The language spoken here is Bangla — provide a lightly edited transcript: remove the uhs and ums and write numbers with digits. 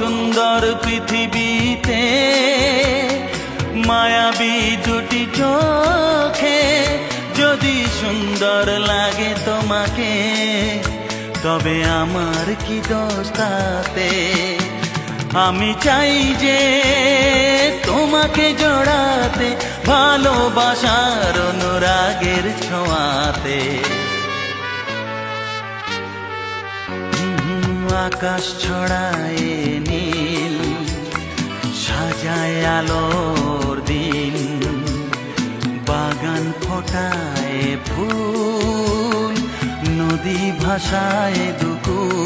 সুন্দর পৃথিবীতে মায়াবী দুটি চোখে যদি সুন্দর লাগে তোমাকে, তবে আমার কি দোষ তাতে? আমি চাই যে তোমাকে জড়াতে, ভালোবাসার অনুরাগের ছোঁয়াতে। আকাশ ছড়ায় নীল, সাজায় আলোর দিন, বাগান ফোটায় ফুল, নদী ভাষায় দুকুল।